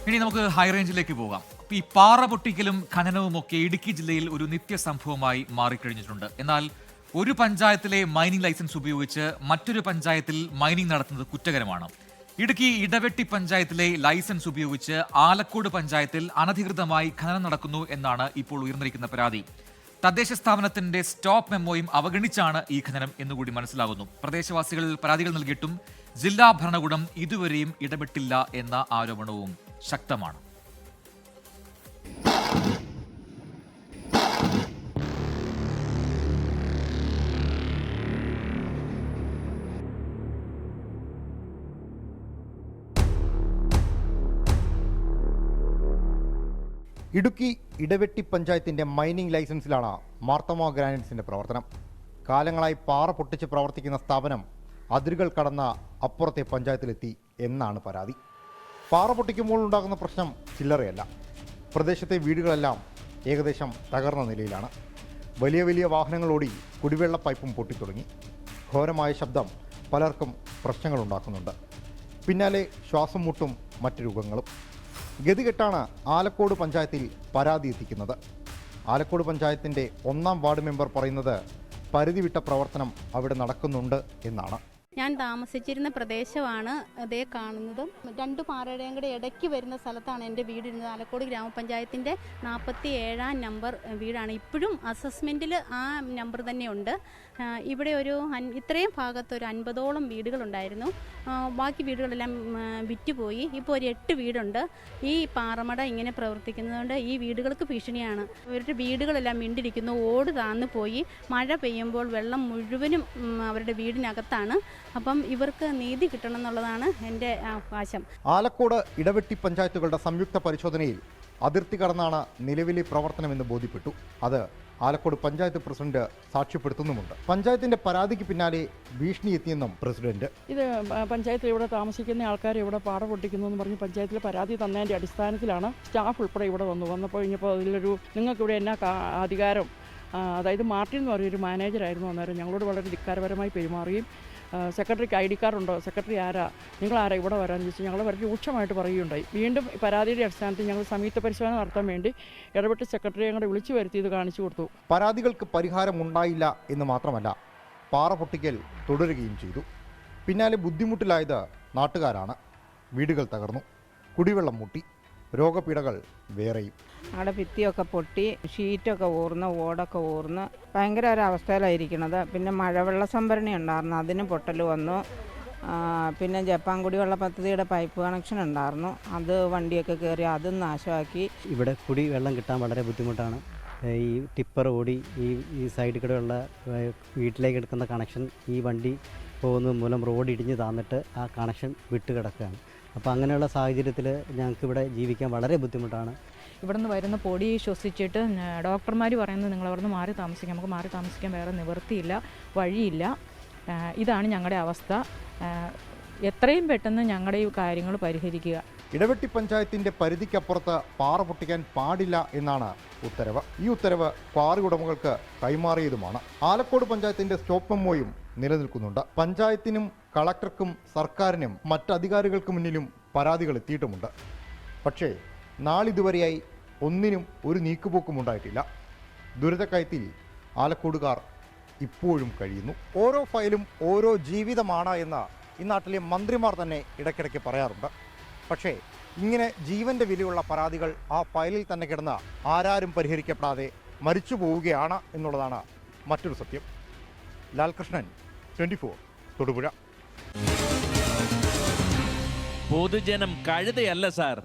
ഇനി നമുക്ക് ഹൈറേഞ്ചിലേക്ക് പോകാം. ഈ പാറ പൊട്ടിക്കലും ഖനനവും ഒക്കെ ഇടുക്കി ജില്ലയിൽ ഒരു നിത്യസംഭവമായി മാറിക്കഴിഞ്ഞിട്ടുണ്ട്. എന്നാൽ ഒരു പഞ്ചായത്തിലെ മൈനിങ് ലൈസൻസ് ഉപയോഗിച്ച് മറ്റൊരു പഞ്ചായത്തിൽ മൈനിങ് നടത്തുന്നത് കുറ്റകരമാണ്. ഇടുക്കി ഇടവെട്ടി പഞ്ചായത്തിലെ ലൈസൻസ് ഉപയോഗിച്ച് ആലക്കോട് പഞ്ചായത്തിൽ അനധികൃതമായി ഖനനം നടക്കുന്നു എന്നാണ് ഇപ്പോൾ ഉയർന്നിരിക്കുന്ന പരാതി. തദ്ദേശ സ്ഥാപനത്തിന്റെ സ്റ്റോപ്പ് മെമ്മോയും അവഗണിച്ചാണ് ഈ ഖനനം എന്നുകൂടി മനസ്സിലാകുന്നു. പ്രദേശവാസികൾ പരാതികൾ നൽകിയിട്ടും ജില്ലാ ഭരണകൂടം ഇതുവരെയും ഇടപെട്ടില്ല എന്ന ആരോപണവും ശക്തമാണ്. ഇടുക്കി ഇടവെട്ടി പഞ്ചായത്തിന്റെ മൈനിങ് ലൈസൻസിലാണ് മാർത്തമ ഗ്രാനൈറ്റ്സിന്റെ പ്രവർത്തനം. കാലങ്ങളായി പാറ പൊട്ടിച്ച് പ്രവർത്തിക്കുന്ന സ്ഥാപനം അതിരുകൾ കടന്ന അപ്പുറത്തെ പഞ്ചായത്തിലെത്തി എന്നാണ് പരാതി. പാറ പൊട്ടിക്കുമ്പോൾ ഉണ്ടാകുന്ന പ്രശ്നം ചില്ലറയല്ല. പ്രദേശത്തെ വീടുകളെല്ലാം ഏകദേശം തകർന്ന നിലയിലാണ്. വലിയ വലിയ വാഹനങ്ങൾ ഓടി കുടിവെള്ള പൈപ്പും പൊട്ടിത്തുടങ്ങി. ഘോരമായ ശബ്ദം പലർക്കും പ്രശ്നങ്ങളുണ്ടാക്കുന്നുണ്ട്. പിന്നാലെ ശ്വാസം മുട്ടും മറ്റു രോഗങ്ങളും. ഗതികെട്ടാണ് ആലക്കോട് പഞ്ചായത്തിൽ പരാതി എത്തിക്കുന്നത്. ആലക്കോട് പഞ്ചായത്തിൻ്റെ 1-ാം വാർഡ് മെമ്പർ പറയുന്നത് പരിധി വിട്ട പ്രവർത്തനം അവിടെ നടക്കുന്നുണ്ട് എന്നാണ്. ഞാൻ താമസിച്ചിരുന്ന പ്രദേശമാണ് അതേ കാണുന്നതും. 2 പാറയുടെയും കൂടെ ഇടയ്ക്ക് വരുന്ന സ്ഥലത്താണ് എൻ്റെ വീടിരുന്നത്. ആലക്കോട് ഗ്രാമപഞ്ചായത്തിൻ്റെ 47-ാം നമ്പർ വീടാണ്. ഇപ്പോഴും അസസ്മെൻറ്റിൽ ആ നമ്പർ തന്നെയുണ്ട്. ഇവിടെ ഇത്രയും ഭാഗത്ത് ഒരു 50ഓളം വീടുകളുണ്ടായിരുന്നു. ബാക്കി വീടുകളെല്ലാം വിറ്റുപോയി. ഇപ്പോൾ ഒരു 8 വീടുണ്ട്. ഈ പാറമട ഇങ്ങനെ പ്രവർത്തിക്കുന്നതുകൊണ്ട് ഈ വീടുകൾക്ക് ഭീഷണിയാണ്. ഇവരുടെ വീടുകളെല്ലാം മിണ്ടിരിക്കുന്നു. ഓട് താന്നു പോയി. മഴ പെയ്യുമ്പോൾ വെള്ളം മുഴുവനും അവരുടെ വീടിനകത്താണ്. അപ്പം ഇവർക്ക് നീതി കിട്ടണം എന്നുള്ളതാണ് എൻ്റെ ആവശ്യം. ആലക്കോട് ഇടവെട്ടി പഞ്ചായത്തുകളുടെ സംയുക്ത പരിശോധനയിൽ അതിർത്തി കടന്നാണ് നിലവിലെ പ്രവർത്തനമെന്ന് ബോധ്യപ്പെട്ടു. അത് ആലക്കോട് പഞ്ചായത്ത് പ്രസിഡന്റ് സാക്ഷ്യപ്പെടുത്തുന്നുമുണ്ട്. പഞ്ചായത്തിന്റെ പരാതിക്ക് പിന്നാലെ ഭീഷണി എത്തിയെന്നും പ്രസിഡന്റ്. ഇത് പഞ്ചായത്തിൽ ഇവിടെ താമസിക്കുന്ന ആൾക്കാർ ഇവിടെ പാറ പൊട്ടിക്കുന്നു എന്ന് പറഞ്ഞ് പഞ്ചായത്തിൽ പരാതി തന്നതിൻ്റെ അടിസ്ഥാനത്തിലാണ് സ്റ്റാഫ് ഉൾപ്പെടെ ഇവിടെ വന്നപ്പോൾ അതിലൊരു നിങ്ങൾക്ക് ഇവിടെ എന്നാ അധികാരം, അതായത് മാർട്ടിൻ എന്ന് പറയുന്നൊരു മാനേജറായിരുന്നു അന്നേരം ഞങ്ങളോട് വളരെ ധിക്കാരപരമായി പെരുമാറുകയും സെക്രട്ടറിക്ക് ID കാർഡുണ്ടോ, സെക്രട്ടറി ആരാ, നിങ്ങളാരാ ഇവിടെ വരാമെന്ന് ചോദിച്ചാൽ ഞങ്ങൾ വളരെ രൂക്ഷമായിട്ട് പറയുകയുണ്ടായി. വീണ്ടും പരാതിയുടെ അടിസ്ഥാനത്തിൽ ഞങ്ങൾ സംയുക്ത പരിശോധന നടത്താൻ വേണ്ടി ഇടപെട്ട് സെക്രട്ടറിയെ ഞങ്ങളുടെ വിളിച്ചു വരുത്തി ഇത് കാണിച്ചു കൊടുത്തു. പരാതികൾക്ക് പരിഹാരം ഉണ്ടായില്ല എന്ന് മാത്രമല്ല, പാറ പൊട്ടിക്കൽ തുടരുകയും ചെയ്തു. പിന്നാലെ ബുദ്ധിമുട്ടിലായത് നാട്ടുകാരാണ്. വീടുകൾ തകർന്നു, കുടിവെള്ളം മുട്ടി, രോഗപീഠകൾ വേറെയും. അവിടെ ഭിത്തിയൊക്കെ പൊട്ടി, ഷീറ്റൊക്കെ ഊർന്ന്, ഓടൊക്കെ ഊർന്ന് ഭയങ്കര ഒരവസ്ഥയിലായിരിക്കണത്. പിന്നെ മഴവെള്ള സംഭരണി ഉണ്ടായിരുന്നു, അതിന് പൊട്ടൽ വന്നു. പിന്നെ ജപ്പാൻ കുടിവെള്ള പദ്ധതിയുടെ പൈപ്പ് കണക്ഷൻ ഉണ്ടായിരുന്നു, അത് വണ്ടിയൊക്കെ കയറി അതും നാശമാക്കി. ഇവിടെ കുടിവെള്ളം കിട്ടാൻ വളരെ ബുദ്ധിമുട്ടാണ്. ഈ ടിപ്പർ ഓടി ഈ സൈഡിൽ കൂടെയുള്ള വീട്ടിലേക്ക് എടുക്കുന്ന കണക്ഷൻ ഈ വണ്ടി പോകുന്നത് മൂലം റോഡ് ഇടിഞ്ഞ് താന്നിട്ട് ആ കണക്ഷൻ വിട്ട് കിടക്കുകയാണ്. അപ്പോൾ അങ്ങനെയുള്ള സാഹചര്യത്തിൽ ഞങ്ങൾക്കിവിടെ ജീവിക്കാൻ വളരെ ബുദ്ധിമുട്ടാണ്. ഇവിടെ നിന്ന് വരുന്ന പൊടി ശ്വസിച്ചിട്ട് ഡോക്ടർമാർ പറയുന്നത് നിങ്ങൾ അവിടെ നിന്ന് മാറി താമസിക്കാം. നമുക്ക് മാറി താമസിക്കാൻ വേറെ നിവൃത്തിയില്ല, വഴിയില്ല. ഇതാണ് ഞങ്ങളുടെ അവസ്ഥ. എത്രയും പെട്ടെന്ന് ഞങ്ങളുടെ ഈ കാര്യങ്ങൾ പരിഹരിക്കുക. ഇടവെട്ടി പഞ്ചായത്തിന്റെ പരിധിക്കപ്പുറത്ത് പാറ പൊട്ടിക്കാൻ പാടില്ല എന്നാണ് ഉത്തരവ്. ഈ ഉത്തരവ് ക്വാറി ഉടമകൾക്ക് കൈമാറിയതുമാണ്. ആലക്കോട് പഞ്ചായത്തിന്റെ സ്റ്റോപ്പ് മെമ്മോയും നിലനിൽക്കുന്നുണ്ട്. പഞ്ചായത്തിനും കളക്ടർക്കും സർക്കാരിനും മറ്റധികാരികൾക്ക് മുന്നിലും പരാതികൾ എത്തിയിട്ടുമുണ്ട്. പക്ഷേ നാളിതുവരെയായി ഒന്നിനും ഒരു നീക്കുപോക്കും ഉണ്ടായിട്ടില്ല. ദുരിതക്കയത്തിൽ ആലക്കോടുകാർ ഇപ്പോഴും കഴിയുന്നു. ഓരോ ഫയലും ഓരോ ജീവിതമാണ് എന്ന് ഈ നാട്ടിലെ മന്ത്രിമാർ തന്നെ ഇടയ്ക്കിടയ്ക്ക് പറയാറുണ്ട്. പക്ഷേ ഇങ്ങനെ ജീവന്റെ വിലയുള്ള പരാതികൾ ആ ഫയലിൽ തന്നെ കിടന്ന് ആരാരും പരിഹരിക്കപ്പെടാതെ മരിച്ചു പോവുകയാണ് എന്നുള്ളതാണ് മറ്റൊരു സത്യം. ലാൽകൃഷ്ണൻ, 24, തൊടുപുഴ. പൊതുജനം കഴുതയല്ല സാർ,